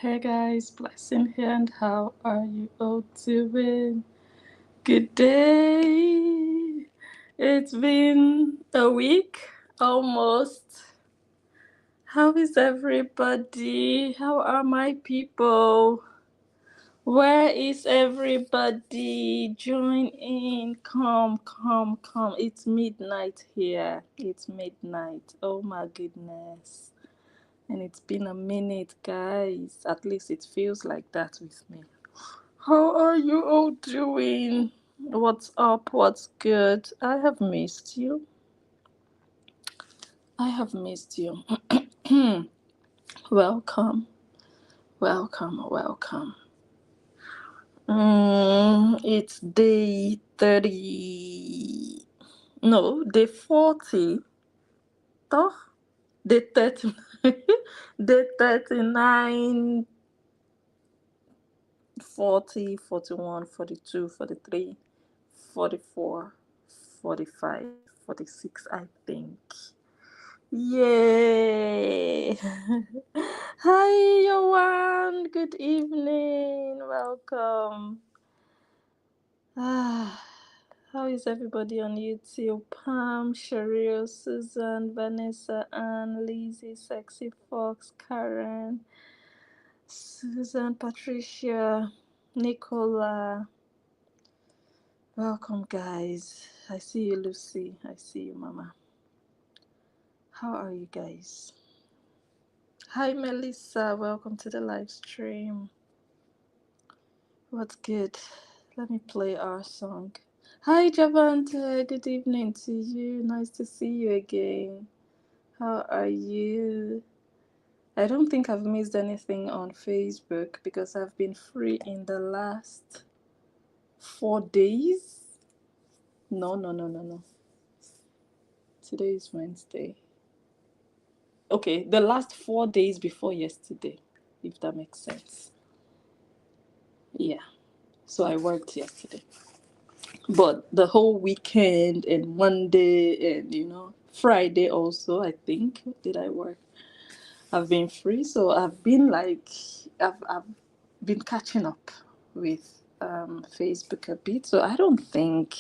Hey guys, Blessing here, and how are you all doing? Good day. It's been a week almost. How is everybody? How are my people? Where is everybody? Join in. Come. It's midnight here. It's midnight. Oh my goodness. And it's been a minute, guys. At least it feels like that with me. How are you all doing? What's up? What's good? I have missed you. I have missed you. Welcome. Welcome. It's day 30. No, day 40. Toch? Day 30. Day 39, 40, 41, 42, 43, 44, 45, 46, I think. Yay! Hi, Yohan. Good evening. Welcome. Ah, how is everybody on YouTube? Pam, Cheryl, Susan, Vanessa, Anne, Lizzie, Sexy Fox, Karen, Susan, Patricia, Nicola. Welcome, guys. I see you, Lucy. I see you, Mama. How are you guys? Hi, Melissa. Welcome to the live stream. What's good? Let me play our song. Hi, Javante. Good evening to you. Nice to see you again. How are you? I don't think I've missed anything on Facebook because I've been free in the last 4 days. No. Today is Wednesday. Okay, the last 4 days before yesterday, if that makes sense. Yeah, so I worked yesterday. But the whole weekend and Monday and Friday also, I think, did I work? I've been free, so I've been I've been catching up with Facebook a bit. So I don't think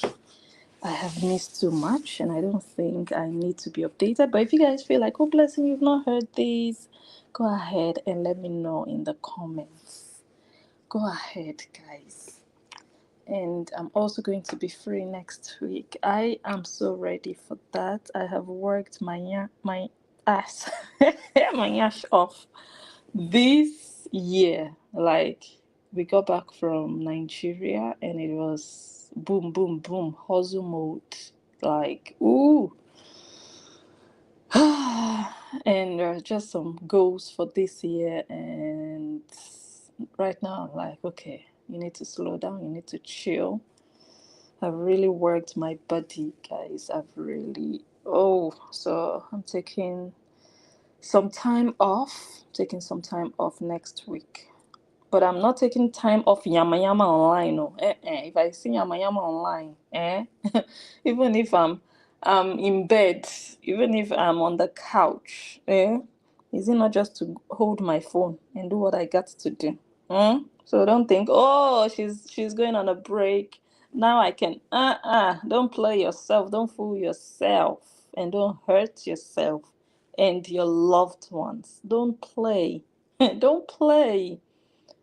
I have missed too much, and I don't think I need to be updated. But if you guys feel like, oh, Blessing, you've not heard these, go ahead and let me know in the comments. Go ahead, guys. And I'm also going to be free next week. I am so ready for that. I have worked my ass, my ass off this year. Like, we got back from Nigeria and it was boom, boom, boom, hustle mode. Like, ooh. And there are just some goals for this year. And right now, I'm like, okay, you need to slow down, you need to chill. I've really worked my body, guys. So I'm taking some time off, next week. But I'm not taking time off yama yama online. No. If I see yama yama online, even if I'm in bed, even if I'm on the couch, is it not just to hold my phone and do what I got to do? So don't think, oh, she's going on a break. Now I can don't play yourself, don't fool yourself, and don't hurt yourself and your loved ones. Don't play. Don't play.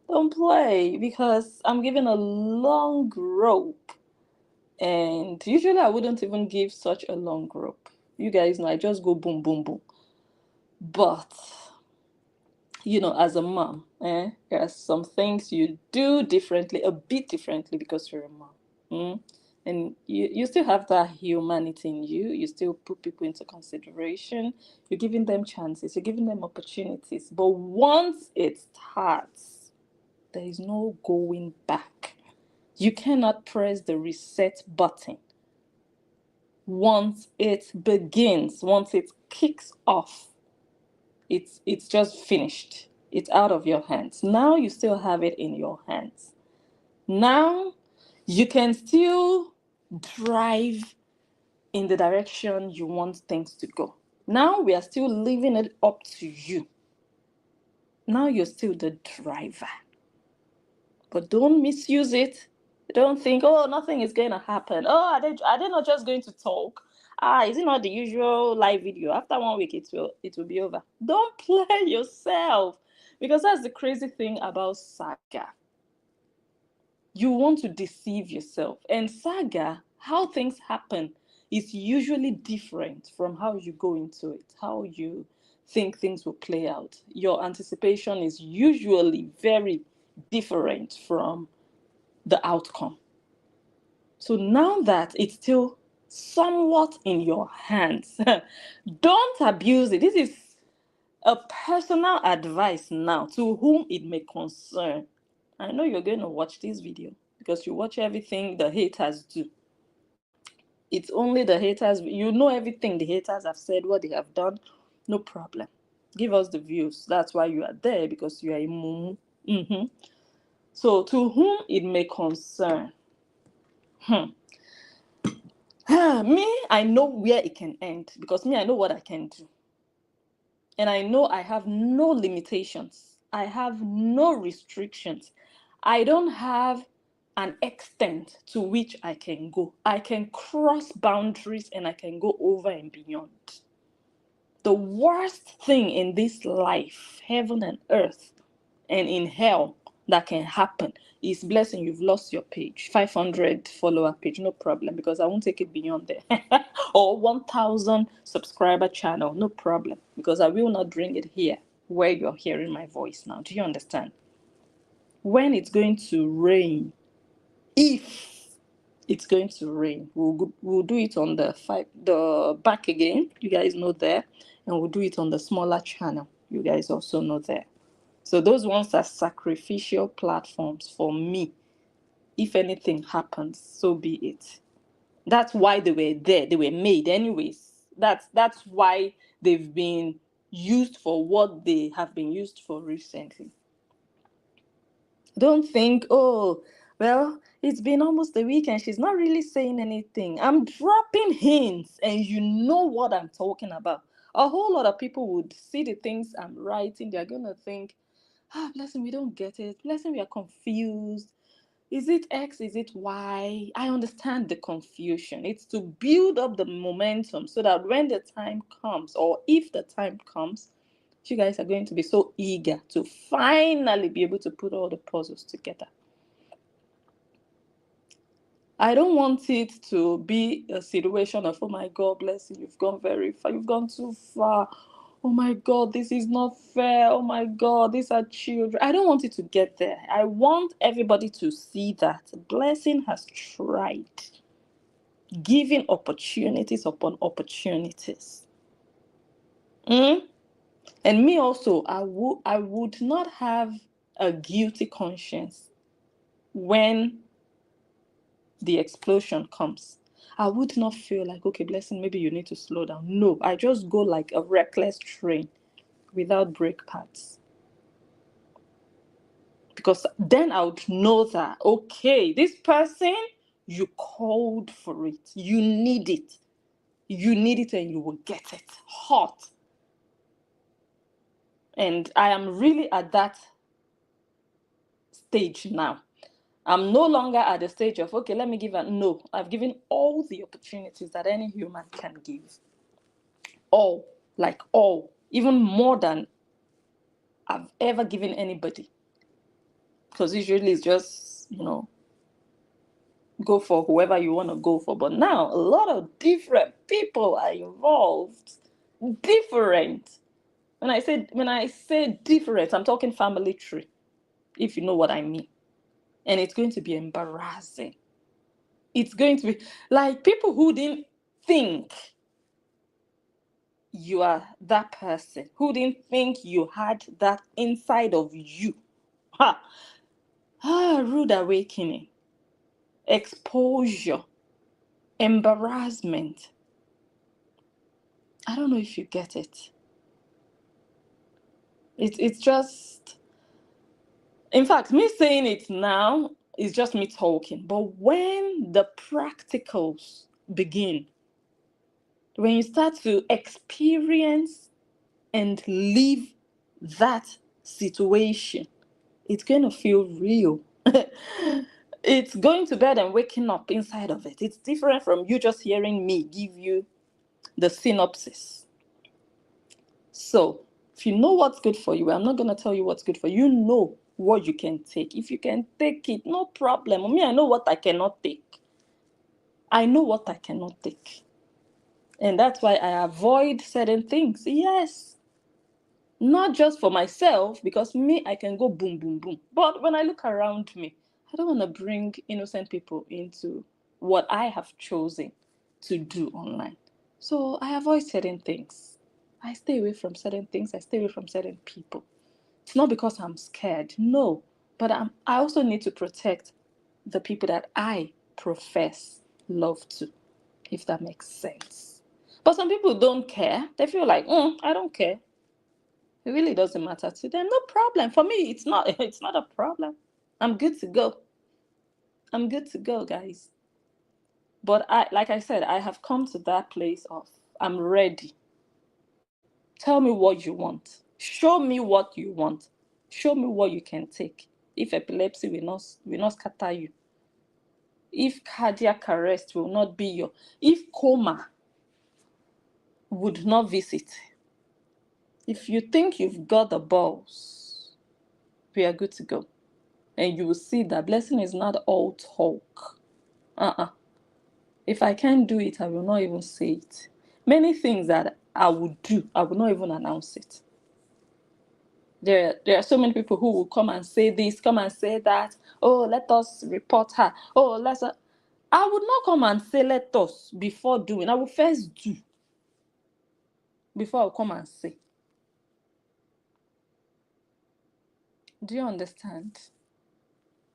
Don't play because I'm given a long rope. And usually I wouldn't even give such a long rope. You guys know I just go boom, boom, boom. But, as a mom, there are some things you do differently, a bit differently because you're a mom. And you still have that humanity in you. You still put people into consideration. You're giving them chances. You're giving them opportunities. But once it starts, there is no going back. You cannot press the reset button. Once it begins, once it kicks off, it's just finished. It's out of your hands. Now you still have it in your hands. Now you can still drive in the direction you want things to go. Now we are still leaving it up to you. Now you're still the driver. But don't misuse it. Don't think, oh, nothing is going to happen. Oh, are they not just going to talk? Is it not the usual live video? After 1 week, it will be over. Don't play yourself. Because that's the crazy thing about saga. You want to deceive yourself. And saga, how things happen, is usually different from how you go into it, how you think things will play out. Your anticipation is usually very different from the outcome. So now that it's still somewhat in your hands, don't abuse it. This is a personal advice now to whom it may concern. I know you're going to watch this video because you watch everything the haters do. It's only the haters, you know everything the haters have said, what they have done. No problem. Give us the views. That's why you are there, because you are a mumu. So to whom it may concern, me, I know where it can end, because me, I know what I can do. And I know I have no limitations. I have no restrictions. I don't have an extent to which I can go. I can cross boundaries and I can go over and beyond. The worst thing in this life, heaven and earth, and in hell, that can happen is, blessing, you've lost your page, 500 follower page, no problem, because I won't take it beyond there. Or 1,000 subscriber channel, no problem, because I will not bring it here where you're hearing my voice now. Do you understand? When it's going to rain, if it's going to rain, we'll do it on the back again, you guys know there, and we'll do it on the smaller channel, you guys also know there. So those ones are sacrificial platforms for me. If anything happens, so be it. That's why they were there. They were made anyways. That's why they've been used for what they have been used for recently. Don't think, oh, well, it's been almost a week and she's not really saying anything. I'm dropping hints and you know what I'm talking about. A whole lot of people would see the things I'm writing. They're going to think, blessing, we don't get it. Blessing, we are confused. Is it X? Is it Y? I understand the confusion. It's to build up the momentum so that when the time comes, or if the time comes, you guys are going to be so eager to finally be able to put all the puzzles together. I don't want it to be a situation of, oh my God, bless you, you've gone very far, you've gone too far. Oh my God, this is not fair. Oh my God, these are children. I don't want it to get there. I want everybody to see that Blessing has tried, giving opportunities upon opportunities. And me also, I would not have a guilty conscience when the explosion comes. I would not feel like, okay, Blessing, maybe you need to slow down. No, I just go like a reckless train without brake pads. Because then I would know that, okay, this person, you called for it. You need it. You need it and you will get it hot. And I am really at that stage now. I'm no longer at the stage of, okay, let me give no. I've given all the opportunities that any human can give. All, like all, even more than I've ever given anybody. Because usually it's just, go for whoever you want to go for. But now a lot of different people are involved. Different. When I say different, I'm talking family tree, if you know what I mean. And it's going to be embarrassing. It's going to be like people who didn't think you are that person, who didn't think you had that inside of you. Rude awakening, exposure, embarrassment. I don't know if you get it. It's just, in fact, me saying it now is just me talking. But when the practicals begin, when you start to experience and live that situation, it's going to feel real. It's going to bed and waking up inside of it. It's different from you just hearing me give you the synopsis. So, if you know what's good for you, I'm not going to tell you what's good for you. You know what you can take. If you can take it, no problem. Me, I know what I cannot take. I know what I cannot take. And that's why I avoid certain things. Yes. Not just for myself, because me, I can go boom, boom, boom. But when I look around me, I don't want to bring innocent people into what I have chosen to do online. So I avoid certain things. I stay away from certain things. I stay away from certain people. It's not because I'm scared, no. But I also need to protect the people that I profess love to, if that makes sense. But some people don't care. They feel like, I don't care. It really doesn't matter to them. No problem. For me, it's not a problem. I'm good to go. I'm good to go, guys. But like I said, I have come to that place of I'm ready. Tell me what you want. Show me what you want. Show me what you can take. If epilepsy will not scatter you. If cardiac arrest will not be your, if coma would not visit. If you think you've got the balls, we are good to go. And you will see that blessing is not all talk. If I can't do it, I will not even say it. Many things that I would do, I will not even announce it. There are so many people who will come and say this, come and say that. Oh, let us report her. Oh, I would not come and say let us before doing. I will first do before I come and say. Do you understand?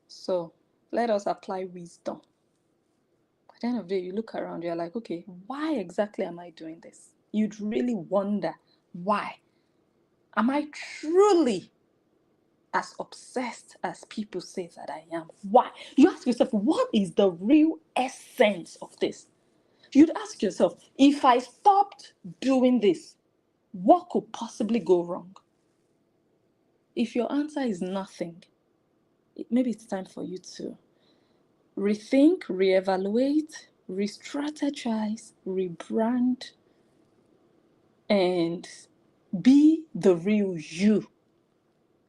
So let us apply wisdom. At the end of the day, you look around, you're like, okay, why exactly am I doing this? You'd really wonder why. Am I truly as obsessed as people say that I am? Why? You ask yourself, what is the real essence of this? You'd ask yourself, if I stopped doing this, what could possibly go wrong? If your answer is nothing, maybe it's time for you to rethink, reevaluate, re-strategize, rebrand, and be the real you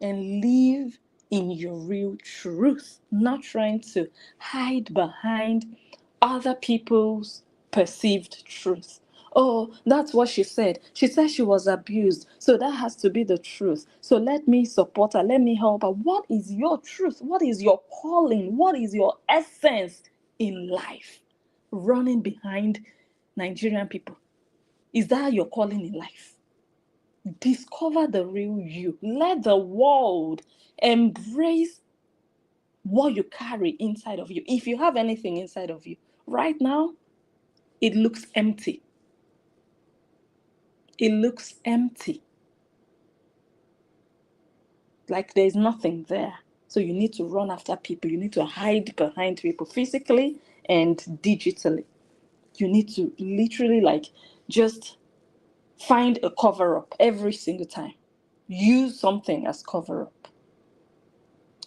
and live in your real truth, not trying to hide behind other people's perceived truth. Oh, that's what she said. She said she was abused, so that has to be the truth. So let me support her, let me help her. What is your truth? What is your calling? What is your essence in life? Running behind Nigerian people. Is that your calling in life? Discover the real you. Let the world embrace what you carry inside of you. If you have anything inside of you, right now, it looks empty. It looks empty. Like there's nothing there. So you need to run after people. You need to hide behind people physically and digitally. You need to literally just find a cover up every single time. Use something as cover up.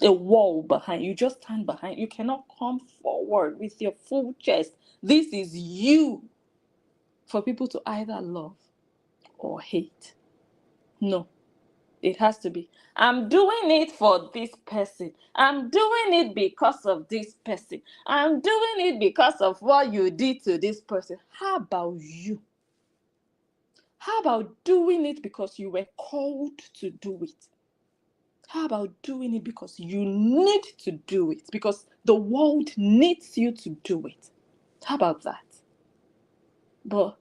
A wall behind you. Just stand behind. You cannot come forward with your full chest. This is you for people to either love or hate. No, it has to be, I'm doing it for this person. I'm doing it because of this person. I'm doing it because of what you did to this person. How about you? How about doing it because you were called to do it? How about doing it because you need to do it? Because the world needs you to do it. How about that? But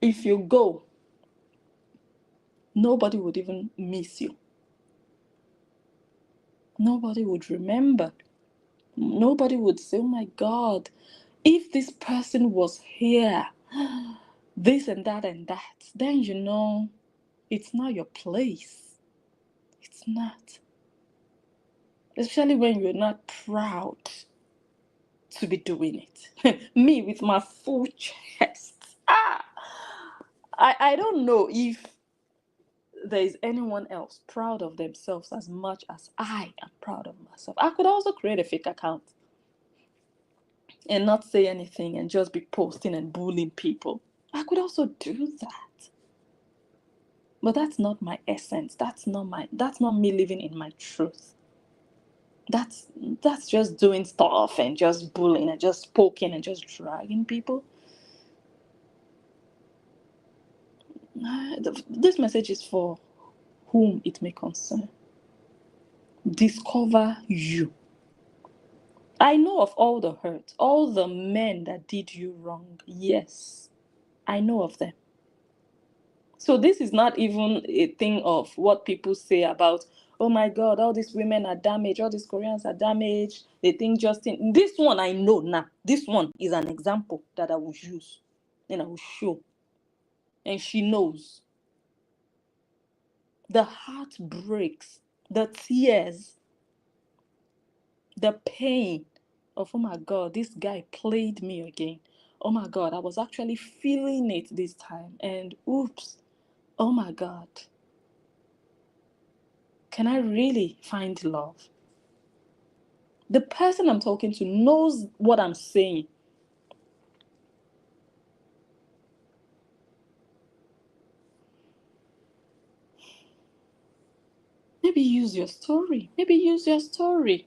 if you go, nobody would even miss you. Nobody would remember. Nobody would say, oh my God, if this person was here, this and that, then you know it's not your place. It's not. Especially when you're not proud to be doing it. Me with my full chest. I don't know if there is anyone else proud of themselves as much as I am proud of myself. I could also create a fake account and not say anything and just be posting and bullying people. I could also do that. But that's not my essence. That's not me living in my truth. That's just doing stuff and just bullying and just poking and just dragging people. This message is for whom it may concern. Discover you. I know of all the hurt, all the men that did you wrong. Yes, I know of them. So this is not even a thing of what people say about, oh my God, all these women are damaged, all these Koreans are damaged. They think Justin. This one I know now. This one is an example that I will use and I will show. And she knows. The heart breaks, the tears, the pain of, oh my God, this guy played me again. Oh my God, I was actually feeling it this time. And oops, oh my God. Can I really find love? The person I'm talking to knows what I'm saying. Maybe use your story. Maybe use your story.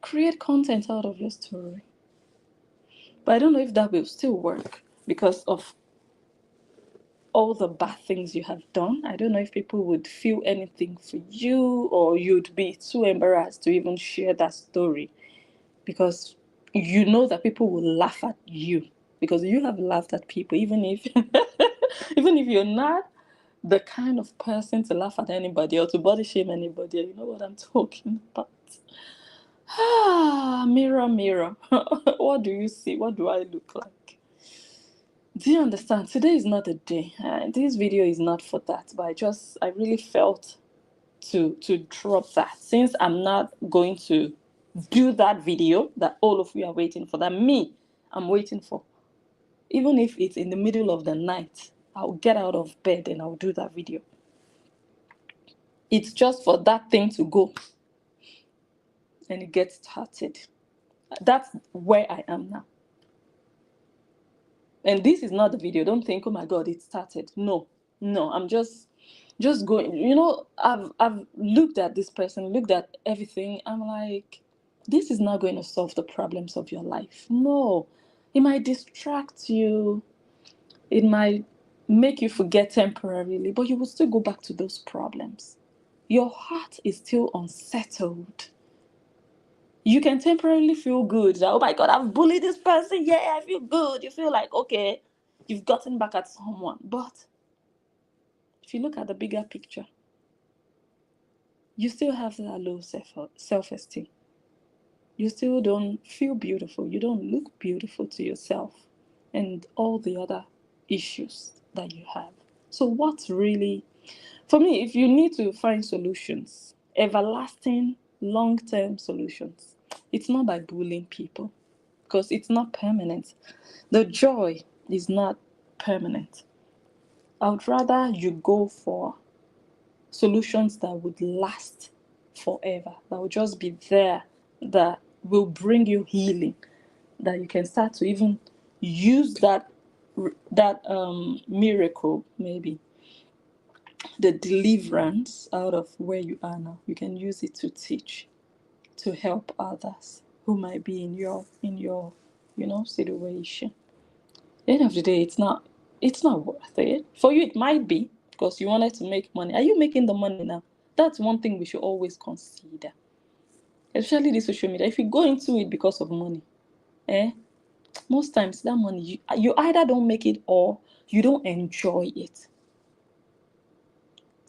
Create content out of your story. But I don't know if that will still work because of all the bad things you have done. I don't know if people would feel anything for you, or you'd be too embarrassed to even share that story because you know that people will laugh at you because you have laughed at people, even if even if you're not the kind of person to laugh at anybody or to body shame anybody. You know what I'm talking about. Mirror, mirror. What do you see? What do I look like? Do you understand? Today is not a day. This video is not for that, but I really felt to drop that, since I'm not going to do that video that all of you are waiting for, that I'm waiting for. Even if it's in the middle of the night, I'll get out of bed and I'll do that video. It's just for that thing to go and it gets started. That's where I am now. And this is not the video. Don't think, oh my God, it started. No, I'm just going. I've looked at this person, looked at everything. I'm like, this is not going to solve the problems of your life. No, it might distract you. It might make you forget temporarily, but you will still go back to those problems. Your heart is still unsettled. You can temporarily feel good that, oh my God, I've bullied this person. Yeah, I feel good. You feel like, okay, you've gotten back at someone. But if you look at the bigger picture, you still have that low self-esteem. You still don't feel beautiful. You don't look beautiful to yourself, and all the other issues that you have. So what's really, for me, if you need to find solutions, everlasting, long-term solutions, it's not by bullying people, because it's not permanent. The joy is not permanent. I would rather you go for solutions that would last forever, that will just be there, that will bring you healing, that you can start to even use that miracle, maybe the deliverance out of where you are now. You can use it to teach, to help others who might be in your situation. At the end of the day, it's not worth it. For you, it might be because you wanted to make money. Are you making the money now? That's one thing we should always consider, especially the social media. If you go into it because of money, most times that money, you either don't make it or you don't enjoy it.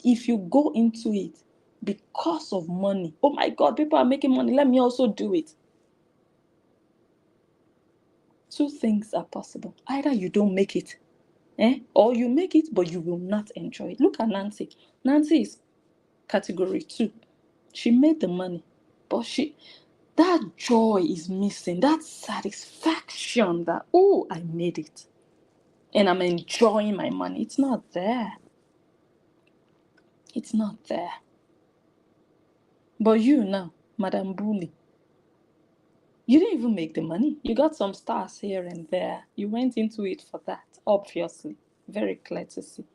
If you go into it because of money, oh my God, people are making money, let me also do it. Two things are possible. Either you don't make it, or you make it, but you will not enjoy it. Look at Nancy. Nancy is category 2. She made the money, but that joy is missing. That satisfaction that, oh, I made it and I'm enjoying my money. It's not there. It's not there. But you now, Madam Bully, you didn't even make the money. You got some stars here and there. You went into it for that, obviously. Very clear to see.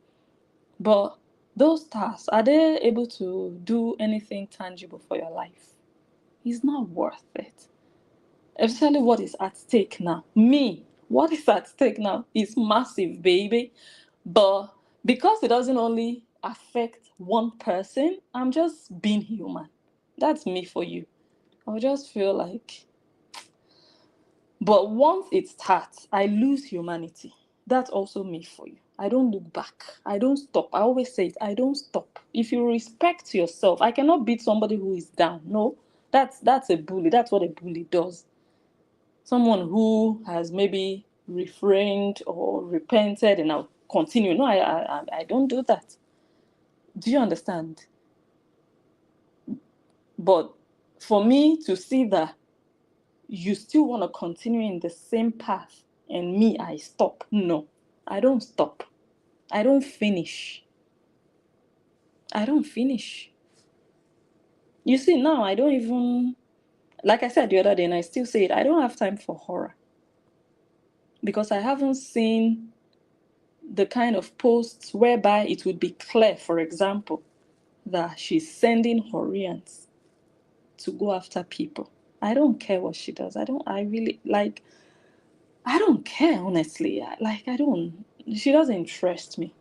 But those stars, are they able to do anything tangible for your life? It's not worth it. Especially what is at stake now. What is at stake now is massive, baby. But because it doesn't only affect one person, I'm just being human. That's me for you. I just feel like, but once it starts, I lose humanity. That's also me for you. I don't look back. I don't stop. I always say it. I don't stop. If you respect yourself, I cannot beat somebody who is down. No, that's a bully. That's what a bully does. Someone who has maybe refrained or repented and now continue. No, I don't do that. Do you understand? But for me to see that you still want to continue in the same path and me, I stop. No, I don't stop. I don't finish. I don't finish. You see, now I don't even, like I said the other day, and I still say it, I don't have time for horror. Because I haven't seen the kind of posts whereby it would be clear, for example, that she's sending Horians to go after people. I don't care what she does. I don't care, honestly. She doesn't interest me.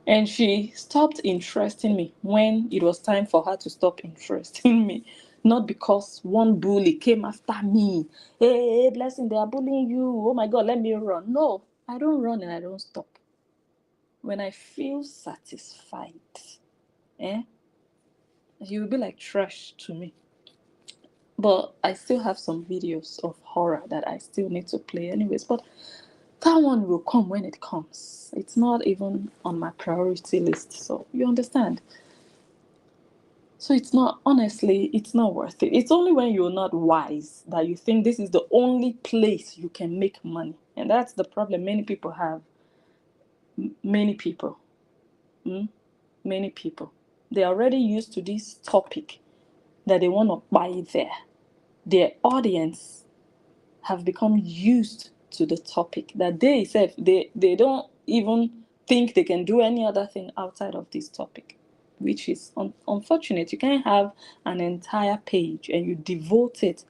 And she stopped interesting me when it was time for her to stop interesting me. Not because one bully came after me. Hey, blessing, they are bullying you. Oh my God, let me run. No, I don't run and I don't stop. When I feel satisfied, you will be like trash to me. But I still have some videos of horror that I still need to play anyways. But that one will come when it comes. It's not even on my priority list. So you understand? So it's not worth it. It's only when you're not wise that you think this is the only place you can make money. And that's the problem many people have. Many people. Many people. They're already used to this topic that they want to buy there. Their audience have become used to the topic that they don't even think they can do any other thing outside of this topic, which is unfortunate. You can't have an entire page and you devote it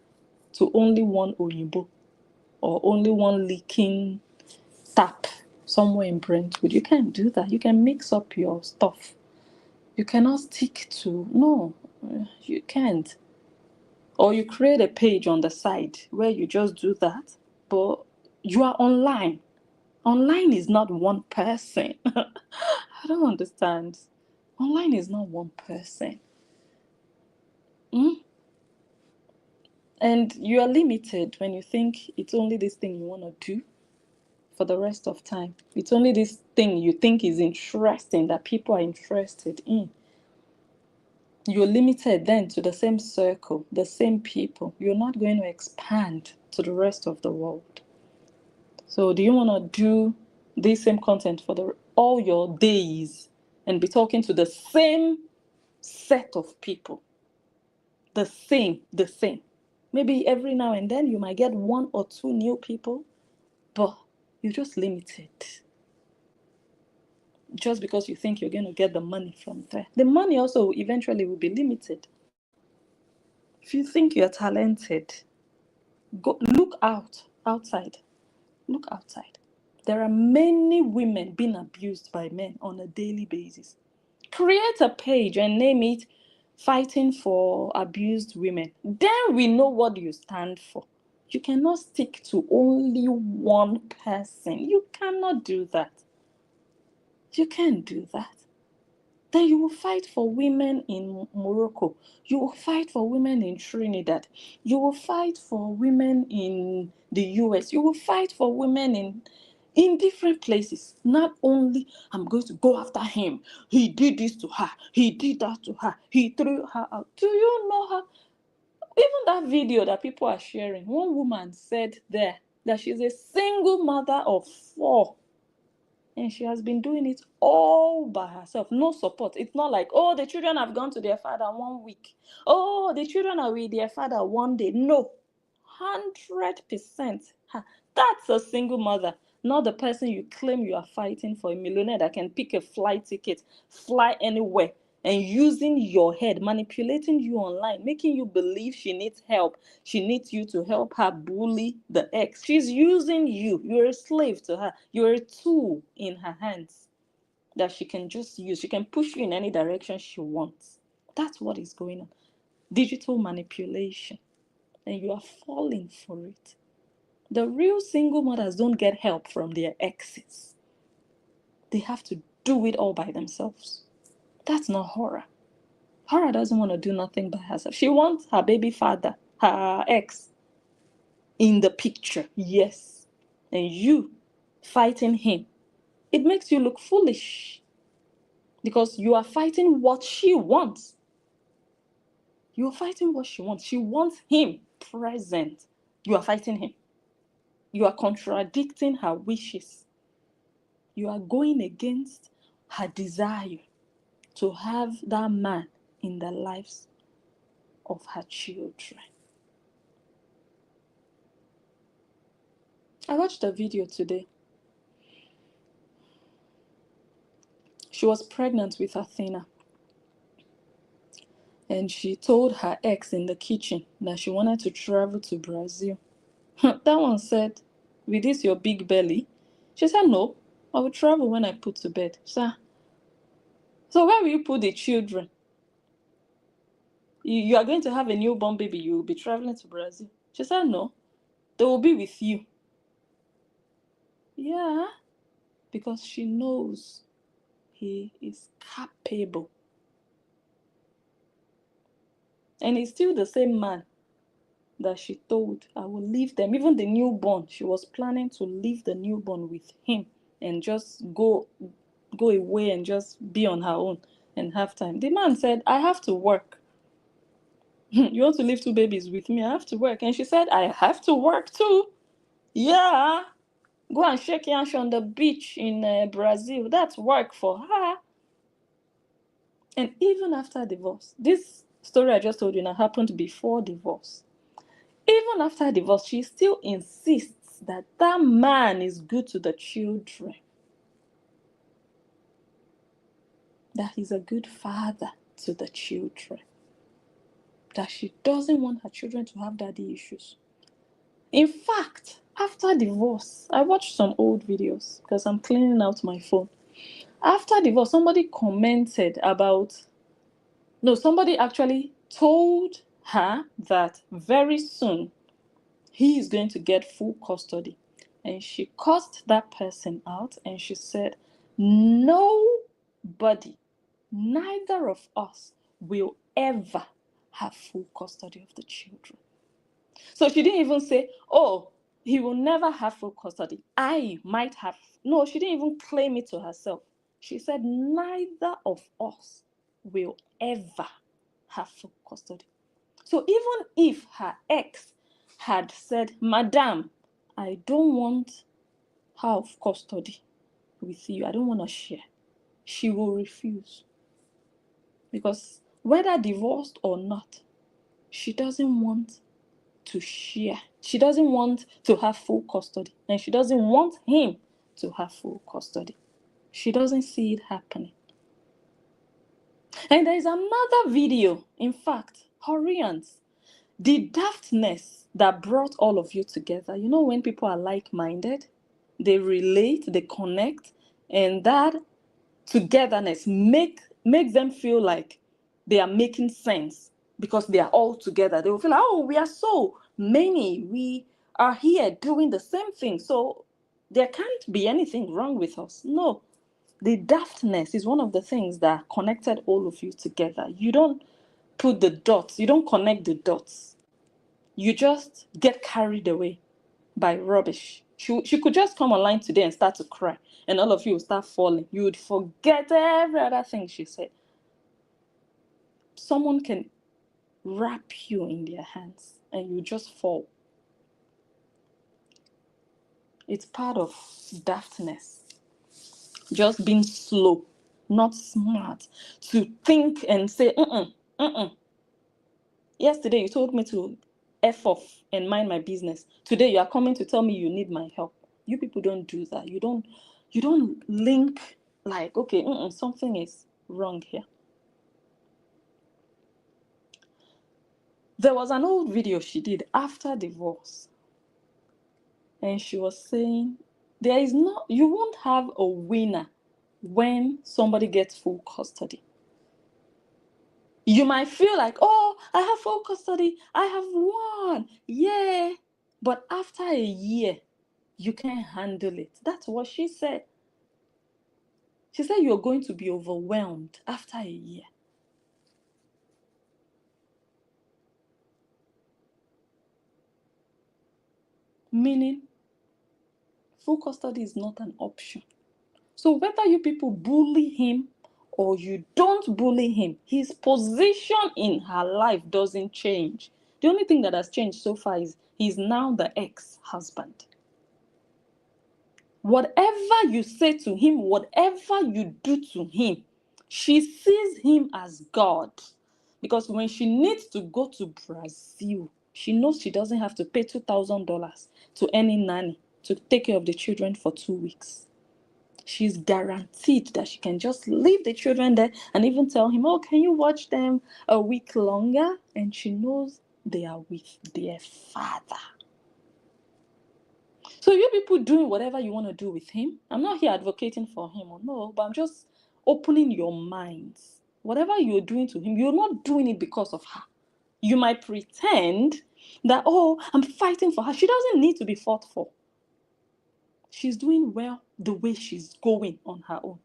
to only one Oyibo or only one leaking tap somewhere in Brentwood. You can't do that. You can mix up your stuff. You cannot stick to, no, you can't. Or you create a page on the side where you just do that, but you are online. Online is not one person. I don't understand. Online is not one person. And you are limited when you think it's only this thing you want to do for the rest of time. It's only this thing you think is interesting that people are interested in. You're limited then to the same circle, the same people. You're not going to expand to the rest of the world. So do you want to do this same content for all your days and be talking to the same set of people? The same. Maybe every now and then you might get one or two new people, but you're just limited. Just because you think you're going to get the money from there. The money also eventually will be limited. If you think you're talented, go look outside. Look outside. There are many women being abused by men on a daily basis. Create a page and name it Fighting for Abused Women. Then we know what you stand for. You cannot stick to only one person. You cannot do that. You can't do that. Then you will fight for women in Morocco. You will fight for women in Trinidad. You will fight for women in the US. You will fight for women in different places. Not only, I'm going to go after him. He did this to her. He did that to her. He threw her out. Do you know her? Even that video that people are sharing, one woman said there that she's a single mother of 4. And she has been doing it all by herself, no support. It's not like, oh, the children have gone to their father 1 week. Oh, the children are with their father 1 day. No, 100%. That's a single mother, not the person you claim you are fighting for, a millionaire that can pick a flight ticket, fly anywhere, and using your head, manipulating you online, making you believe she needs help. She needs you to help her bully the ex. She's using you. You're a slave to her. You're a tool in her hands that she can just use. She can push you in any direction she wants. That's what is going on. Digital manipulation. And you are falling for it. The real single mothers don't get help from their exes. They have to do it all by themselves. That's not horror. Horror doesn't want to do nothing by herself. She wants her baby father, her ex, in the picture, yes. And you fighting him. It makes you look foolish because you are fighting what she wants. You are fighting what she wants. She wants him present. You are fighting him. You are contradicting her wishes. You are going against her desire to have that man in the lives of her children. I watched a video today. She was pregnant with Athena. And she told her ex in the kitchen that she wanted to travel to Brazil. That one said, with this your big belly? She said, no, I will travel when I put to bed. Sir, so where will you put the children? You are going to have a newborn baby. You will be traveling to Brazil. She said, no, they will be with you. Yeah, because she knows he is capable. And he's still the same man that she told, I will leave them. Even the newborn, she was planning to leave the newborn with him and just go away and just be on her own and have time. The man said, I have to work. You want to leave 2 babies with me? I have to work. And she said, I have to work too. Yeah. Go and shake hands on the beach in Brazil. That's work for her. And even after divorce, this story I just told you now happened before divorce. Even after divorce, she still insists that that man is good to the children. That he's a good father to the children. That she doesn't want her children to have daddy issues. In fact, after divorce, I watched some old videos because I'm cleaning out my phone. After divorce, somebody actually told her that very soon he is going to get full custody. And she cursed that person out and she said, nobody, neither of us will ever have full custody of the children. So she didn't even say, oh, he will never have full custody. I might have. No, she didn't even claim it to herself. She said, neither of us will ever have full custody. So even if her ex had said, Madam, I don't want half custody with you, I don't want to share, she will refuse. Because whether divorced or not, she doesn't want to share. She doesn't want to have full custody. And she doesn't want him to have full custody. She doesn't see it happening. And there is another video, in fact, Horians. The daftness that brought all of you together, you know, when people are like-minded, they relate, they connect, and that togetherness makes them feel like they are making sense because they are all together. They will feel like, oh, we are so many. We are here doing the same thing. So there can't be anything wrong with us. No. The daftness is one of the things that connected all of you together. You don't put the dots. You don't connect the dots. You just get carried away by rubbish. She could just come online today and start to cry, and all of you will start falling. You would forget every other thing she said. Someone can wrap you in their hands, and you just fall. It's part of daftness. Just being slow, not smart, to think and say, yesterday you told me to F off and mind my business. Today you are coming to tell me you need my help. You people don't do that. You don't link like, okay, something is wrong here. There was an old video she did after divorce. And she was saying, you won't have a winner when somebody gets full custody. You might feel like, oh, I have full custody, I have won, yeah. But after a year, you can't handle it. That's what she said. She said you're going to be overwhelmed after a year. Meaning, full custody is not an option. So whether you people bully him or you don't bully him, his position in her life doesn't change. The only thing that has changed so far is he's now the ex-husband. Whatever you say to him, whatever you do to him, she sees him as God. Because when she needs to go to Brazil, she knows she doesn't have to pay $2,000 to any nanny to take care of the children for 2 weeks. She's guaranteed that she can just leave the children there and even tell him, oh, can you watch them a week longer? And she knows they are with their father. So you people doing whatever you want to do with him. I'm not here advocating for him or no, but I'm just opening your minds. Whatever you're doing to him, you're not doing it because of her. You might pretend that, oh, I'm fighting for her. She doesn't need to be fought for. She's doing well the way she's going on her own.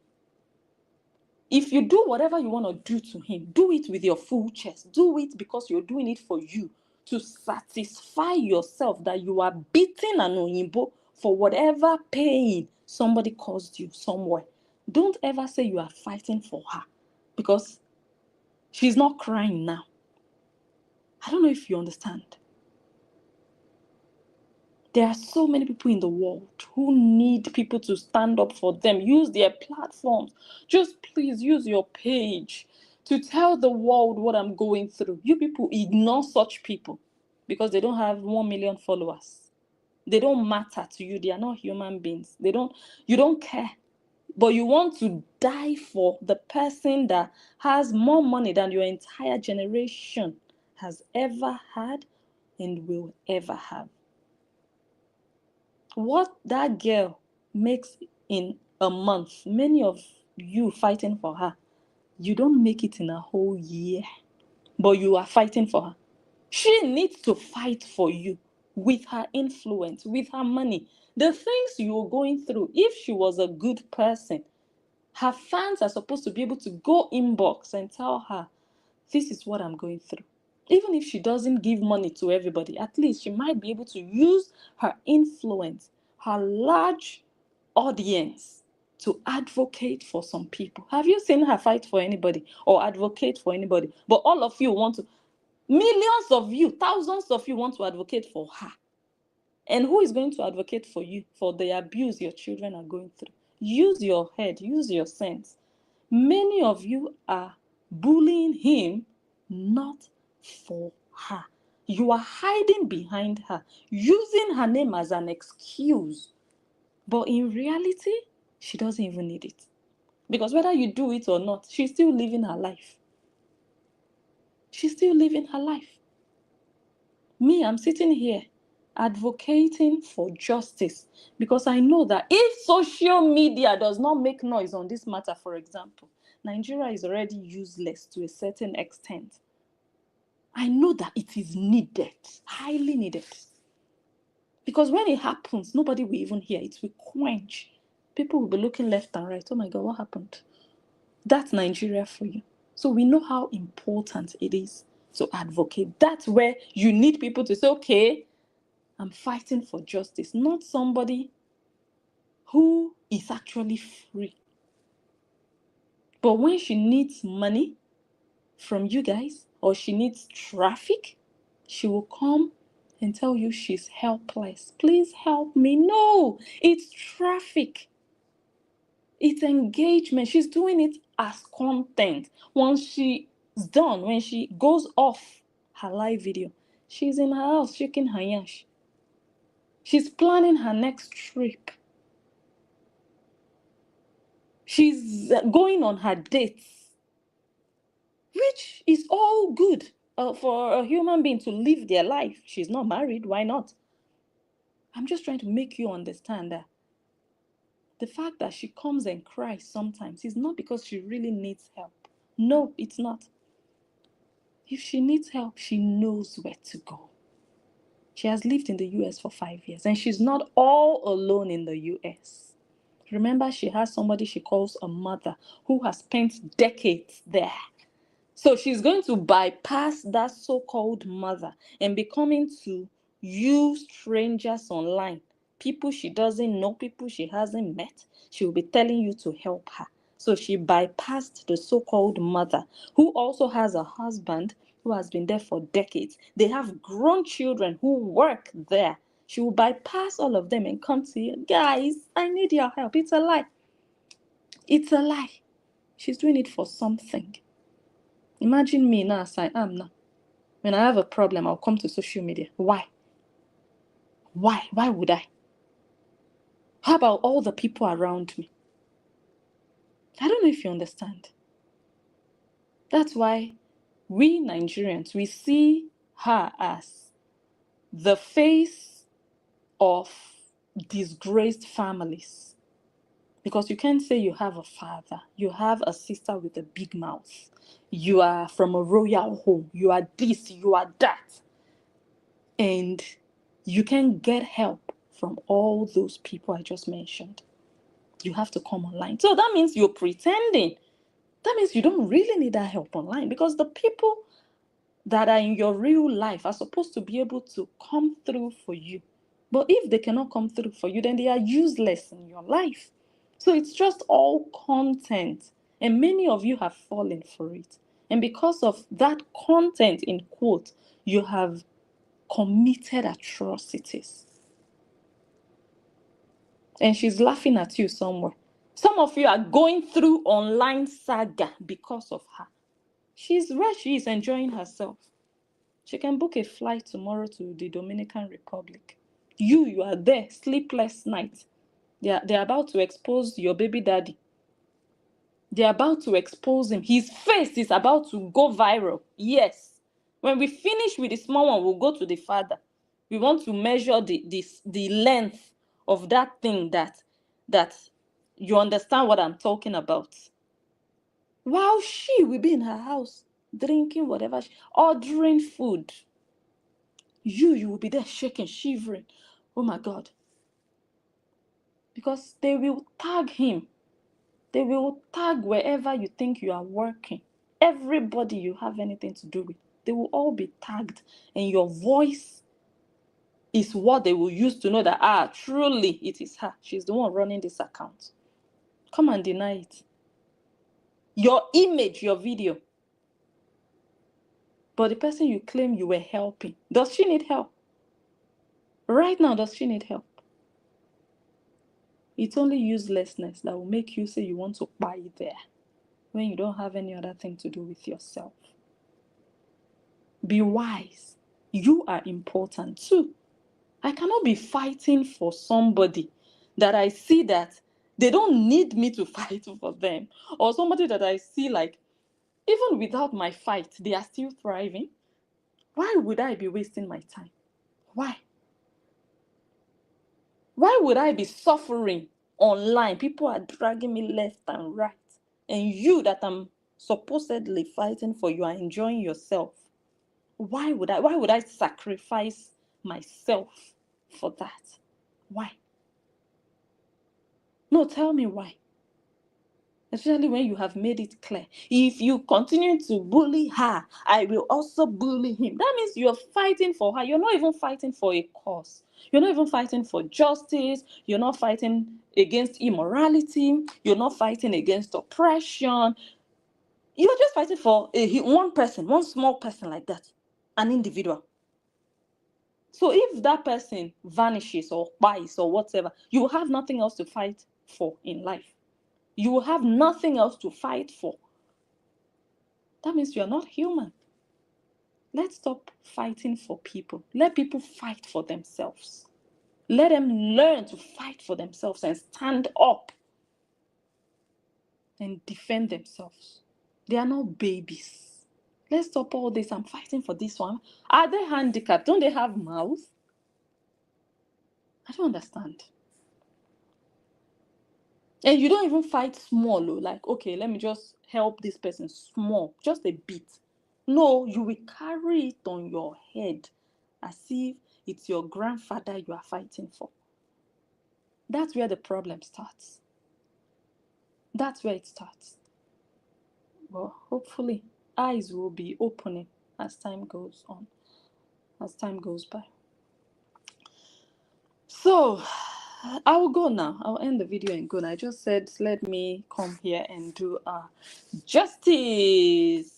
If you do whatever you want to do to him, do it with your full chest. Do it because you're doing it for you, to satisfy yourself that you are beating an Oyinbo for whatever pain somebody caused you somewhere. Don't ever say you are fighting for her because she's not crying now. I don't know if you understand. There are so many people in the world who need people to stand up for them. Use their platforms. Just please use your page to tell the world what I'm going through. You people ignore such people because they don't have 1 million followers. They don't matter to you. They are not human beings. You don't care. But you want to die for the person that has more money than your entire generation has ever had and will ever have. What that girl makes in a month, many of you fighting for her, you don't make it in a whole year, but you are fighting for her. She needs to fight for you with her influence, with her money. The things you're going through, if she was a good person, her fans are supposed to be able to go inbox and tell her, this is what I'm going through. Even if she doesn't give money to everybody, at least she might be able to use her influence, her large audience, to advocate for some people. Have you seen her fight for anybody or advocate for anybody? But all of you want to, millions of you, thousands of you want to advocate for her. And who is going to advocate for you for the abuse your children are going through? Use your head, use your sense. Many of you are bullying him, not for her. You are hiding behind her, using her name as an excuse. But in reality, she doesn't even need it. Because whether you do it or not, she's still living her life. She's still living her life. Me, I'm sitting here advocating for justice because I know that if social media does not make noise on this matter, for example, Nigeria is already useless to a certain extent. I know that it is needed, highly needed. Because when it happens, nobody will even hear. It will quench. People will be looking left and right. Oh my God, what happened? That's Nigeria for you. So we know how important it is to advocate. That's where you need people to say, okay, I'm fighting for justice, not somebody who is actually free. But when she needs money from you guys, or she needs traffic, she will come and tell you she's helpless. Please help me. No, it's traffic. It's engagement. She's doing it as content. Once she's done, when she goes off her live video, she's in her house shaking her yash. She's planning her next trip. She's going on her dates, which is all good for a human being to live their life. She's not married. Why not? I'm just trying to make you understand that the fact that she comes and cries sometimes is not because she really needs help. No, it's not. If she needs help, she knows where to go. She has lived in the US for 5 years, and she's not all alone in the US. Remember, she has somebody she calls a mother who has spent decades there. So she's going to bypass that so-called mother and be coming to you strangers online, people she doesn't know, people she hasn't met. She will be telling you to help her. So she bypassed the so-called mother, who also has a husband who has been there for decades. They have grown children who work there. She will bypass all of them and come to you. Guys, I need your help. It's a lie. It's a lie. She's doing it for something. Imagine me now as I am now. When I have a problem, I'll come to social media. Why? Why? Why would I? How about all the people around me? I don't know if you understand. That's why we Nigerians, we see her as the face of disgraced families. Because you can't say you have a father, you have a sister with a big mouth, you are from a royal home, you are this, you are that. And you can get help from all those people I just mentioned. You have to come online. So that means you're pretending. That means you don't really need that help online, because the people that are in your real life are supposed to be able to come through for you. But if they cannot come through for you, then they are useless in your life. So it's just all content. And many of you have fallen for it. And because of that content, in quote, you have committed atrocities. And she's laughing at you somewhere. Some of you are going through online saga because of her. She's where she is, enjoying herself. She can book a flight tomorrow to the Dominican Republic. You are there, sleepless night. They're about to expose your baby daddy. They're about to expose him. His face is about to go viral. Yes. When we finish with the small one, we'll go to the father. We want to measure the length of that thing that you understand what I'm talking about. While she will be in her house, drinking whatever, ordering food. You will be there shaking, shivering. Oh my God. Because they will tag him. They will tag wherever you think you are working. Everybody you have anything to do with, they will all be tagged. And your voice is what they will use to know that, truly it is her. She's the one running this account. Come and deny it. Your image, your video. But the person you claim you were helping, does she need help? Right now, does she need help? It's only uselessness that will make you say you want to buy it there when you don't have any other thing to do with yourself. Be wise. You are important too. I cannot be fighting for somebody that I see that they don't need me to fight for them, or somebody that I see like, even without my fight, they are still thriving. Why would I be wasting my time? Why? Why would I be suffering online? People are dragging me left and right. And you that I'm supposedly fighting for, you are enjoying yourself. Why would I sacrifice myself for that? Why? No, tell me why. Especially when you have made it clear. If you continue to bully her, I will also bully him. That means you're fighting for her. You're not even fighting for a cause. You're not even fighting for justice. You're not fighting against immorality. You're not fighting against oppression. You're just fighting for one person, one small person like that, an individual. So if that person vanishes or dies or whatever, you will have nothing else to fight for in life. You will have nothing else to fight for. That means you're not human. Let's stop fighting for people. Let people fight for themselves. Let them learn to fight for themselves and stand up and defend themselves. They are not babies. Let's stop all this. I'm fighting for this one. Are they handicapped? Don't they have mouths? I don't understand. And you don't even fight small, like, okay, let me just help this person small, just a bit. No, you will carry it on your head as if it's your grandfather you are fighting for. That's where the problem starts. That's where it starts. Well, hopefully, eyes will be opening as time goes on, as time goes by. So, I will go now. I'll end the video and go now. I just said, let me come here and do justice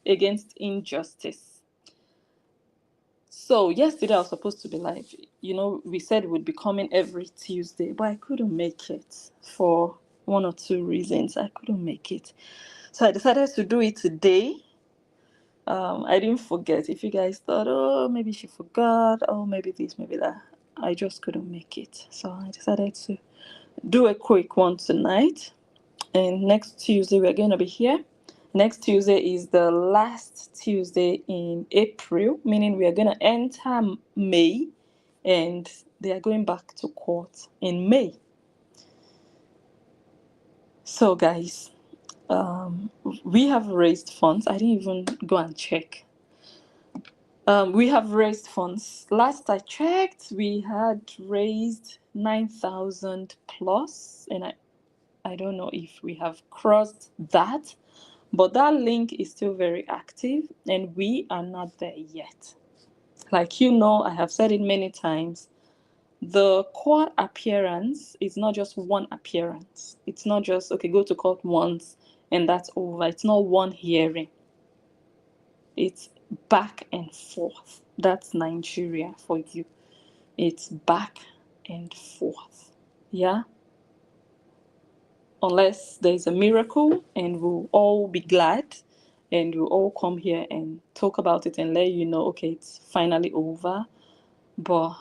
against injustice. So, yesterday I was supposed to be live. You know, we said we'd be coming every Tuesday, but I couldn't make it for one or two reasons. I couldn't make it. So, I decided to do it today. I didn't forget. If you guys thought, oh, maybe she forgot, oh, maybe this, maybe that, I just couldn't make it. So I decided to do a quick one tonight. And next Tuesday, we're going to be here. Next Tuesday is the last Tuesday in April, meaning we are going to enter May, and they are going back to court in May. So, guys, we have raised funds. I didn't even go and check. We have raised funds. Last I checked, we had raised 9,000 plus, and I don't know if we have crossed that, but that link is still very active, and we are not there yet. Like I have said it many times, the court appearance is not just one appearance. It's not just, okay, go to court once and that's over. It's not one hearing. It's back and forth. That's Nigeria for you. It's back and forth. Yeah? Unless there's a miracle and we'll all be glad and we'll all come here and talk about it and let you know, okay, it's finally over. But,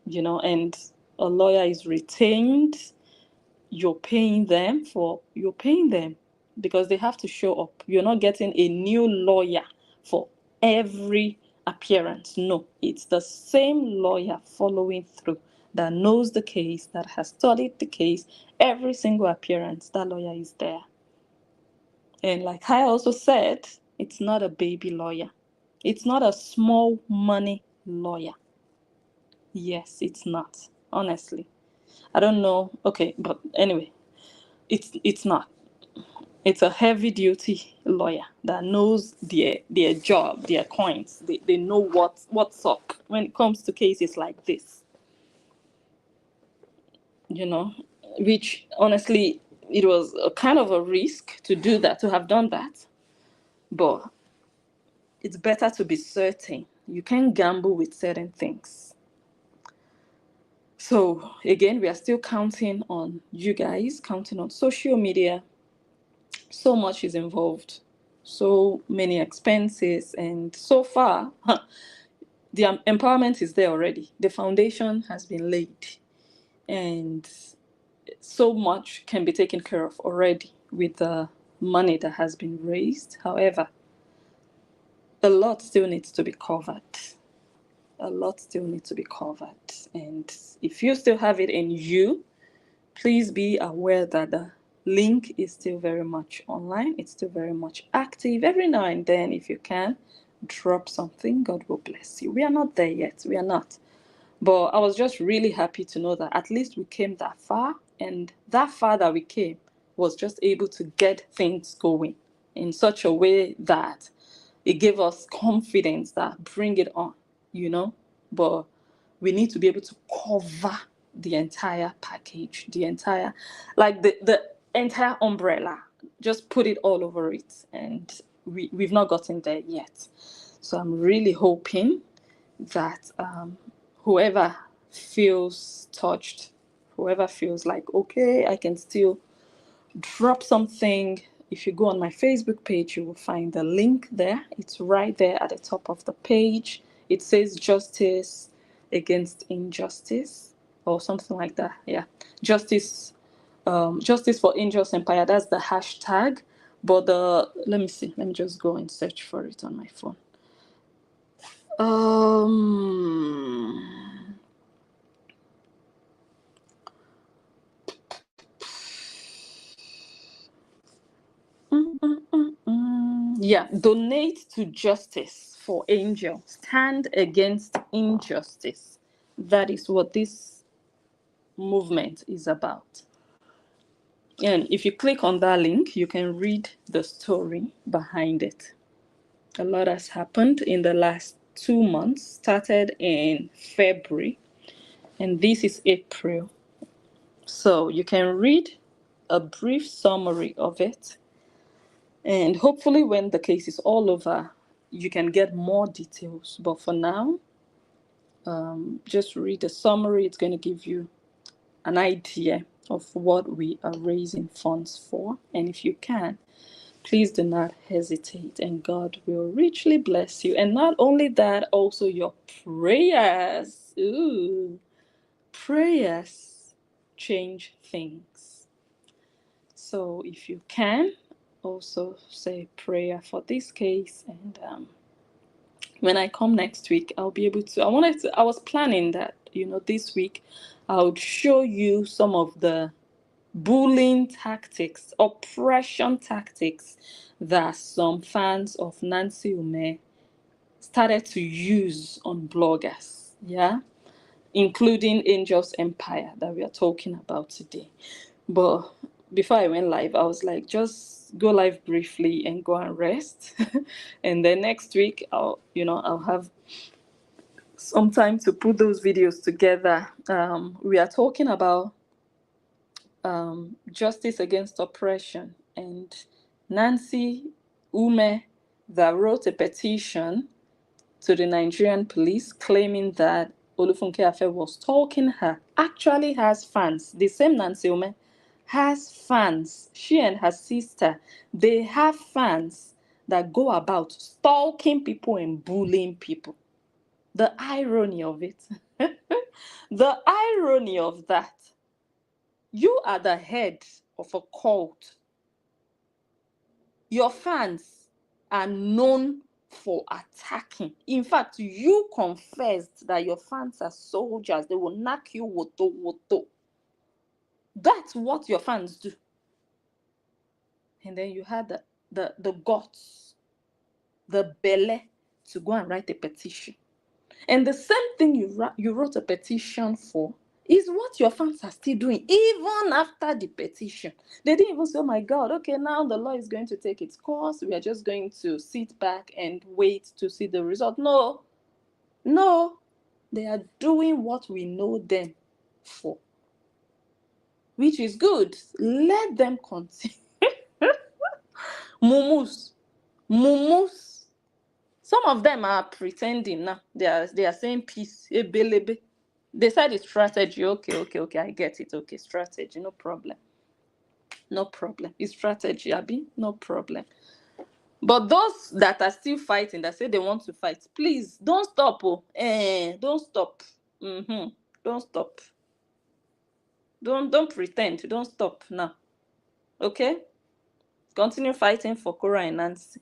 and a lawyer is retained. You're paying them because they have to show up. You're not getting a new lawyer for every appearance. No, it's the same lawyer following through that knows the case, that has studied the case. Every single appearance, that lawyer is there. And like I also said, it's not a baby lawyer. It's not a small money lawyer. Yes, it's not. Honestly, I don't know. Okay, but anyway, it's not. It's a heavy duty lawyer that knows their job, their coins. They know what's up when it comes to cases like this. Which honestly, it was a kind of a risk to do that, to have done that. But it's better to be certain. You can't gamble with certain things. So again, we are still counting on you guys, counting on social media. So much is involved, so many expenses, and so far the empowerment is there already. The foundation has been laid, and so much can be taken care of already with the money that has been raised. However, a lot still needs to be covered. And if you still have it in you, please be aware that the link is still very much online. It's still very much active. Every now and then, if you can, drop something. God will bless you. We are not there yet. We are not. But I was just really happy to know that at least we came that far. And that far that we came was just able to get things going in such a way that it gave us confidence that bring it on, But we need to be able to cover the entire package, the entire umbrella, just put it all over it. And we've not gotten there yet. So I'm really hoping that whoever feels touched, whoever feels like, okay, I can still drop something. If you go on my Facebook page, you will find the link there. It's right there at the top of the page. It says justice against injustice or something like that. Yeah. Justice for Angels Empire. That's the hashtag. But let me see. Let me just go and search for it on my phone. Yeah, donate to Justice for Angel. Stand against injustice. That is what this movement is about. And if you click on that link, you can read the story behind it. A lot has happened in the last 2 months, started in February, and this is April. So you can read a brief summary of it. And hopefully when the case is all over, you can get more details. But for now, just read the summary. It's going to give you an idea of what we are raising funds for. And if you can, please do not hesitate, and God will richly bless you. And not only that, also your prayers. Ooh, prayers change things. So if you can, also say prayer for this case. And when I come next week, I'll be able to. I was planning that, this week I would show you some of the bullying tactics, oppression tactics that some fans of Nancy Ume started to use on bloggers, yeah, including Angels Empire that we are talking about today. But before I went live, I was like, just go live briefly and go and rest. And then next week, I'll have some time to put those videos together. We are talking about justice against oppression, and Nancy Ume, that wrote a petition to the Nigerian police claiming that Olufunke Afe was stalking her, actually has fans. The same Nancy Ume has fans. She and her sister, they have fans that go about stalking people and bullying people. The irony of it. The irony of that. You are the head of a cult. Your fans are known for attacking. In fact, you confessed that your fans are soldiers. They will knock you woto woto. That's what your fans do. And then you had the guts, the belly to go and write a petition. And the same thing you wrote a petition for is what your fans are still doing, even after the petition. They didn't even say, oh my God, okay, now the law is going to take its course. We are just going to sit back and wait to see the result. No, they are doing what we know them for, which is good. Let them continue. Mumus. Some of them are pretending now. They are saying peace. Ebelebe. They said it's strategy. Okay, I get it. Okay, strategy, no problem. It's strategy, Abi, no problem. But those that are still fighting, that say they want to fight, please don't stop. Don't stop. Don't stop. Don't pretend. Don't stop now. Okay? Continue fighting for Cora and Nancy.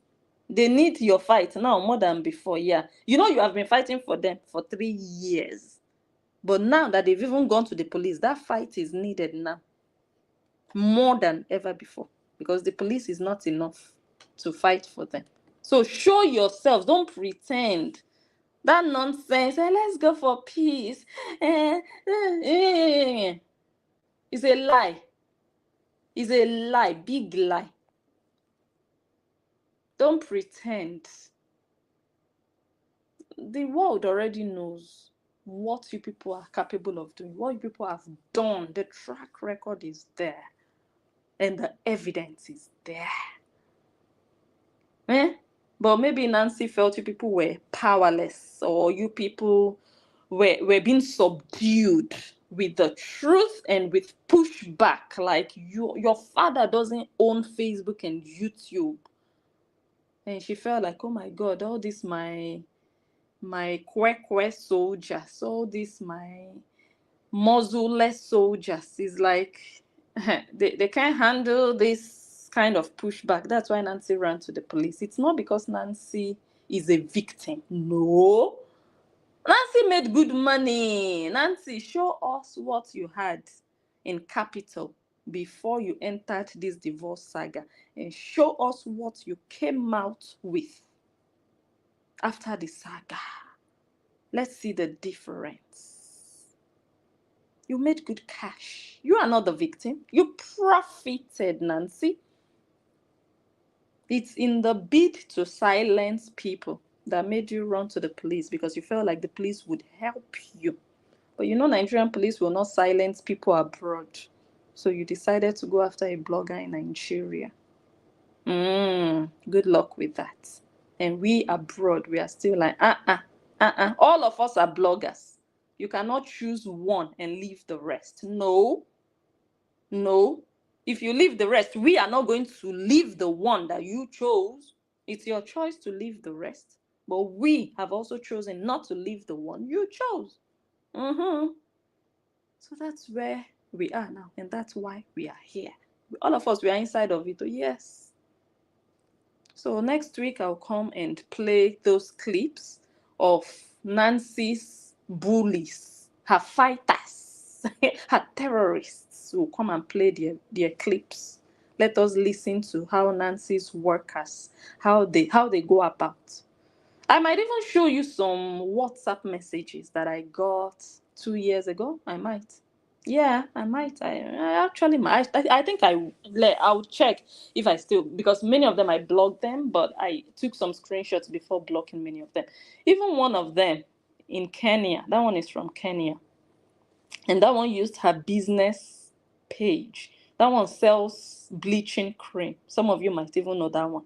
They need your fight now more than before. Yeah. You have been fighting for them for 3 years. But now that they've even gone to the police, that fight is needed now more than ever before, because the police is not enough to fight for them. So show yourselves. Don't pretend. That nonsense, let's go for peace. It's a lie. It's a lie, big lie. Don't pretend. The world already knows what you people are capable of doing, what you people have done. The track record is there, and the evidence is there. But maybe Nancy felt you people were powerless, or you people were being subdued. with the truth and with pushback. Like, your father doesn't own Facebook and YouTube. And she felt like, oh my God, all this my kwekwe soldiers, all this my muzzle-less soldiers is like, they can't handle this kind of pushback. That's why Nancy ran to the police. It's not because Nancy is a victim. No. Nancy made good money. Nancy, show us what you had in capital before you entered this divorce saga, and show us what you came out with after the saga. Let's see the difference. You made good cash. You are not the victim. You profited, Nancy. It's in the bid to silence people that made you run to the police, because you felt like the police would help you. But you know, Nigerian police will not silence people abroad. So you decided to go after a blogger in Nigeria. Good luck with that. And we abroad, we are still like, all of us are bloggers. You cannot choose one and leave the rest. No. If you leave the rest, we are not going to leave the one that you chose. It's your choice to leave the rest. But we have also chosen not to leave the one you chose. So that's where we are now. And that's why we are here. All of us, we are inside of it. Oh, yes. So next week, I'll come and play those clips of Nancy's bullies, her fighters, her terrorists will come and play their clips. Let us listen to how Nancy's workers, how they go about. I might even show you some WhatsApp messages that I got 2 years ago. I might. Yeah, I might. I actually might. I think I'll check if I still, because many of them I blocked them, but I took some screenshots before blocking many of them. Even one of them in Kenya, that one is from Kenya. And that one used her business page. That one sells bleaching cream. Some of you might even know that one.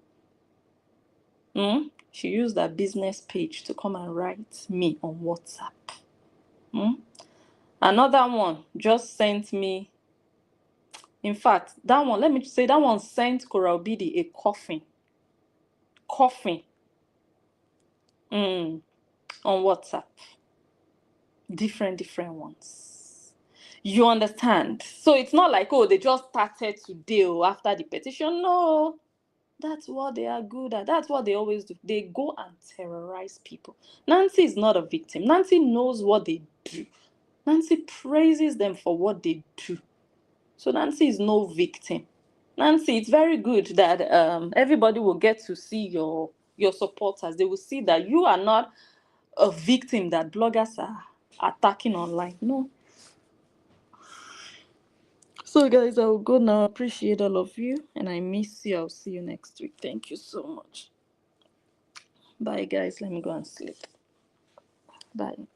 She used her business page to come and write me on WhatsApp. Another one just sent me, in fact, that one, let me say, that one sent Coral Bidi a coffin on WhatsApp. Different ones. You understand? So it's not like, oh, they just started today or after the petition. No. That's what they are good at. That's what they always do. They go and terrorize people. Nancy is not a victim. Nancy knows what they do. Nancy praises them for what they do. So Nancy is no victim. Nancy, it's very good that everybody will get to see your supporters. They will see that you are not a victim that bloggers are attacking online. No. So guys, I'll go now. Appreciate all of you, and I miss you. I'll see you next week. Thank you so much. Bye guys. Let me go and sleep. Bye.